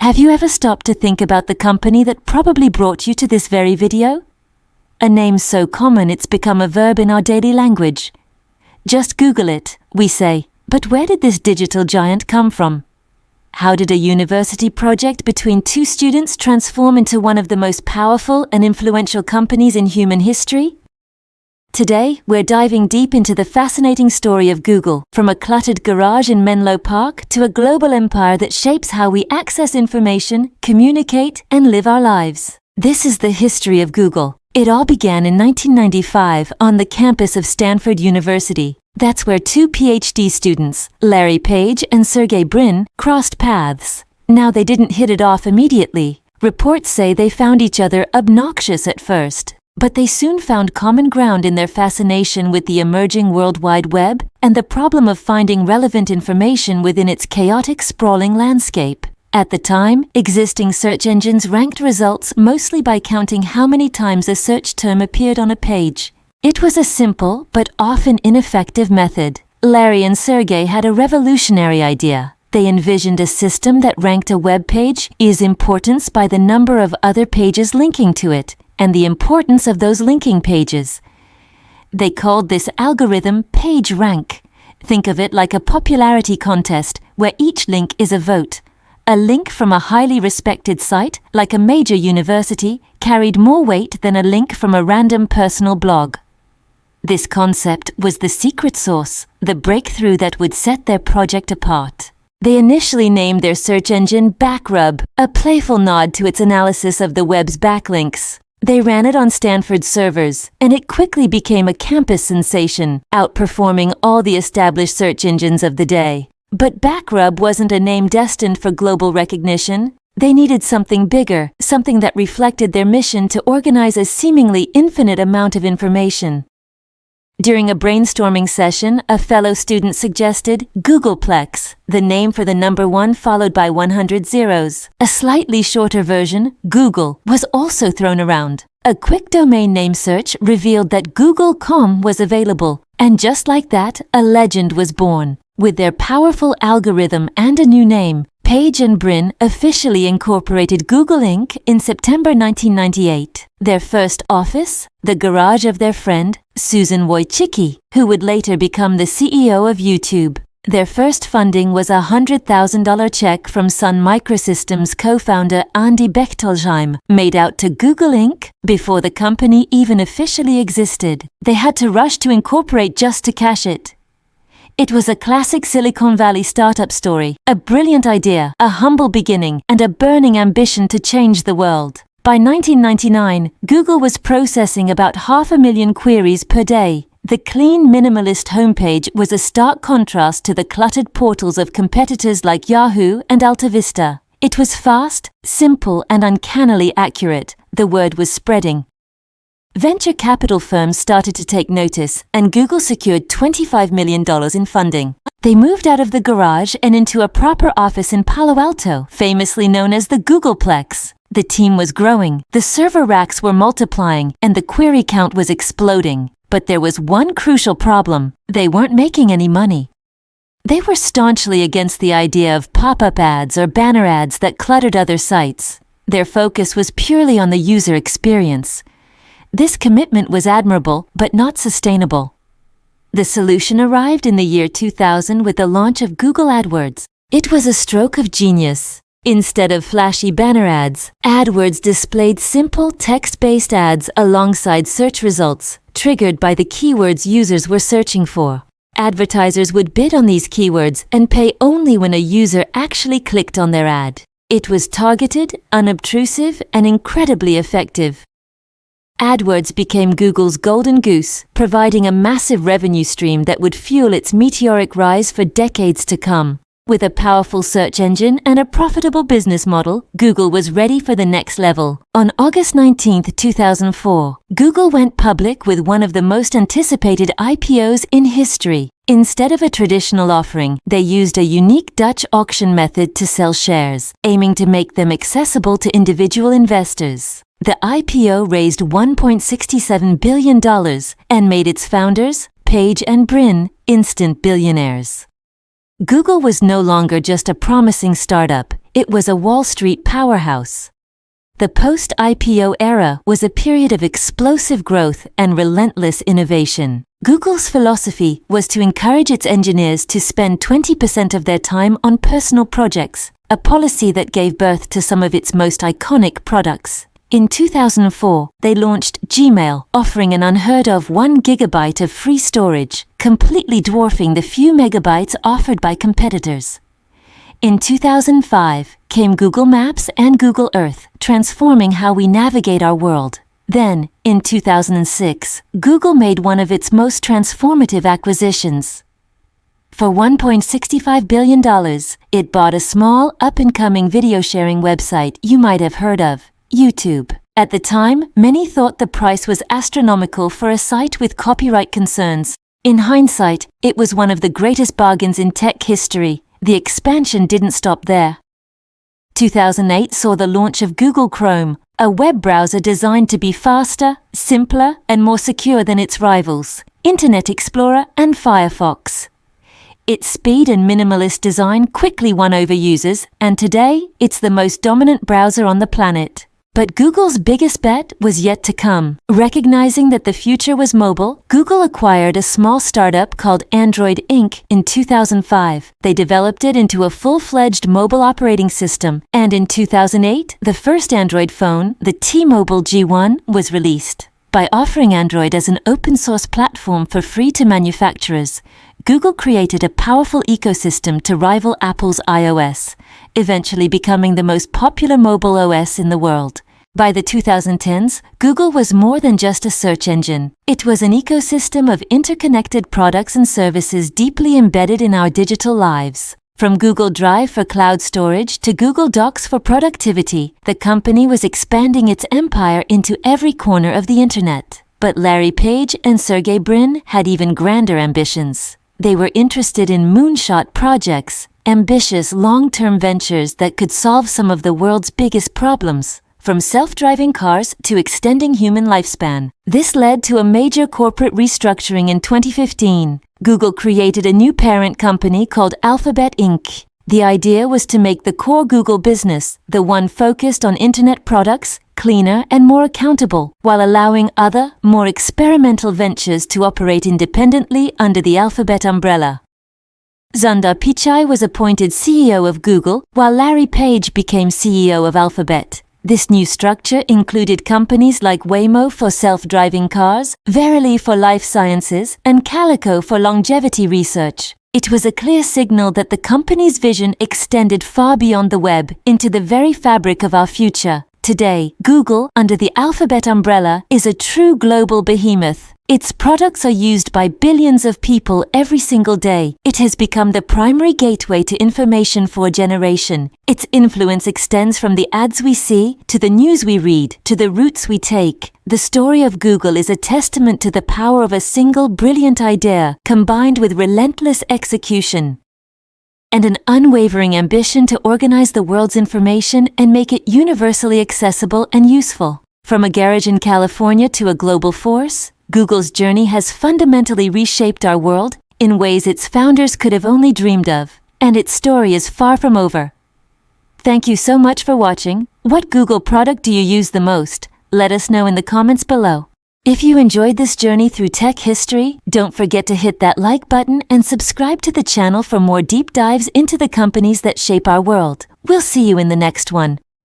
Have you ever stopped to think about the company that probably brought you to this very video? A name so common it's become a verb in our daily language. Just Google it, we say. But where did this digital giant come from? How did a university project between two students transform into one of the most powerful and influential companies in human history? Today, we're diving deep into the fascinating story of Google, from a cluttered garage in Menlo Park to a global empire that shapes how we access information, communicate, and live our lives. This is the history of Google. It all began in 1995 on the campus of Stanford University. That's where two PhD students, Larry Page and Sergey Brin, crossed paths. Now they didn't hit it off immediately. Reports say they found each other obnoxious at first. But they soon found common ground in their fascination with the emerging World Wide Web and the problem of finding relevant information within its chaotic, sprawling landscape. At the time, existing search engines ranked results mostly by counting how many times a search term appeared on a page. It was a simple but often ineffective method. Larry and Sergey had a revolutionary idea. They envisioned a system that ranked a web page's importance by the number of other pages linking to it, and the importance of those linking pages. They called this algorithm PageRank. Think of it like a popularity contest where each link is a vote. A link from a highly respected site, like a major university, carried more weight than a link from a random personal blog. This concept was the secret sauce, the breakthrough that would set their project apart. They initially named their search engine Backrub, a playful nod to its analysis of the web's backlinks. They ran it on Stanford servers, and it quickly became a campus sensation, outperforming all the established search engines of the day. But Backrub wasn't a name destined for global recognition. They needed something bigger, something that reflected their mission to organize a seemingly infinite amount of information. During a brainstorming session, a fellow student suggested Googleplex, the name for the number 1 followed by 100 zeros. A slightly shorter version, Google, was also thrown around. A quick domain name search revealed that Google.com was available, and just like that, a legend was born. With their powerful algorithm and a new name, Page and Brin officially incorporated Google Inc. in September 1998. Their first office, the garage of their friend, Susan Wojcicki, who would later become the CEO of YouTube. Their first funding was a $100,000 check from Sun Microsystems co-founder Andy Bechtolsheim, made out to Google Inc. before the company even officially existed. They had to rush to incorporate just to cash it. It was a classic Silicon Valley startup story, a brilliant idea, a humble beginning, and a burning ambition to change the world. By 1999, Google was processing about 500,000 queries per day. The clean, minimalist homepage was a stark contrast to the cluttered portals of competitors like Yahoo and AltaVista. It was fast, simple, and uncannily accurate. The word was spreading. Venture capital firms started to take notice, and Google secured $25 million in funding. They moved out of the garage and into a proper office in Palo Alto, famously known as the Googleplex. The team was growing, the server racks were multiplying, and the query count was exploding. But there was one crucial problem. They weren't making any money. They were staunchly against the idea of pop-up ads or banner ads that cluttered other sites. Their focus was purely on the user experience. This commitment was admirable, but not sustainable. The solution arrived in the year 2000 with the launch of Google AdWords. It was a stroke of genius. Instead of flashy banner ads, AdWords displayed simple text-based ads alongside search results, triggered by the keywords users were searching for. Advertisers would bid on these keywords and pay only when a user actually clicked on their ad. It was targeted, unobtrusive, and incredibly effective. AdWords became Google's golden goose, providing a massive revenue stream that would fuel its meteoric rise for decades to come. With a powerful search engine and a profitable business model, Google was ready for the next level. On August 19, 2004, Google went public with one of the most anticipated IPOs in history. Instead of a traditional offering, they used a unique Dutch auction method to sell shares, aiming to make them accessible to individual investors. The IPO raised $1.67 billion and made its founders, Page and Brin, instant billionaires. Google was no longer just a promising startup. it was a Wall Street powerhouse. The post-IPO era was a period of explosive growth and relentless innovation. Google's philosophy was to encourage its engineers to spend 20% of their time on personal projects, a policy that gave birth to some of its most iconic products. In 2004, they launched Gmail, offering an unheard-of 1 gigabyte of free storage, completely dwarfing the few megabytes offered by competitors. In 2005, came Google Maps and Google Earth, transforming how we navigate our world. Then, in 2006, Google made one of its most transformative acquisitions. For $1.65 billion, it bought a small, up-and-coming video-sharing website you might have heard of, YouTube. At the time, many thought the price was astronomical for a site with copyright concerns. In hindsight, it was one of the greatest bargains in tech history. The expansion didn't stop there. 2008 saw the launch of Google Chrome, a web browser designed to be faster, simpler, and more secure than its rivals, Internet Explorer and Firefox. Its speed and minimalist design quickly won over users, and today, it's the most dominant browser on the planet. But Google's biggest bet was yet to come. Recognizing that the future was mobile, Google acquired a small startup called Android Inc. in 2005. They developed it into a full-fledged mobile operating system, and in 2008, the first Android phone, the T-Mobile G1, was released. By offering Android as an open-source platform for free to manufacturers, Google created a powerful ecosystem to rival Apple's iOS, eventually becoming the most popular mobile OS in the world. By the 2010s, Google was more than just a search engine. It was an ecosystem of interconnected products and services deeply embedded in our digital lives. From Google Drive for cloud storage to Google Docs for productivity, the company was expanding its empire into every corner of the internet. But Larry Page and Sergey Brin had even grander ambitions. They were interested in moonshot projects, ambitious long-term ventures that could solve some of the world's biggest problems, from self-driving cars to extending human lifespan. This led to a major corporate restructuring in 2015. Google created a new parent company called Alphabet Inc. The idea was to make the core Google business, the one focused on internet products, cleaner and more accountable, while allowing other, more experimental ventures to operate independently under the Alphabet umbrella. Sundar Pichai was appointed CEO of Google, while Larry Page became CEO of Alphabet. This new structure included companies like Waymo for self-driving cars, Verily for life sciences, and Calico for longevity research. It was a clear signal that the company's vision extended far beyond the web into the very fabric of our future. Today, Google, under the Alphabet umbrella, is a true global behemoth. Its products are used by billions of people every single day. It has become the primary gateway to information for a generation. Its influence extends from the ads we see, to the news we read, to the routes we take. The story of Google is a testament to the power of a single brilliant idea, combined with relentless execution, and an unwavering ambition to organize the world's information and make it universally accessible and useful. From a garage in California to a global force, Google's journey has fundamentally reshaped our world in ways its founders could have only dreamed of, and its story is far from over. Thank you so much for watching. What Google product do you use the most? Let us know in the comments below. If you enjoyed this journey through tech history, don't forget to hit that like button and subscribe to the channel for more deep dives into the companies that shape our world. We'll see you in the next one.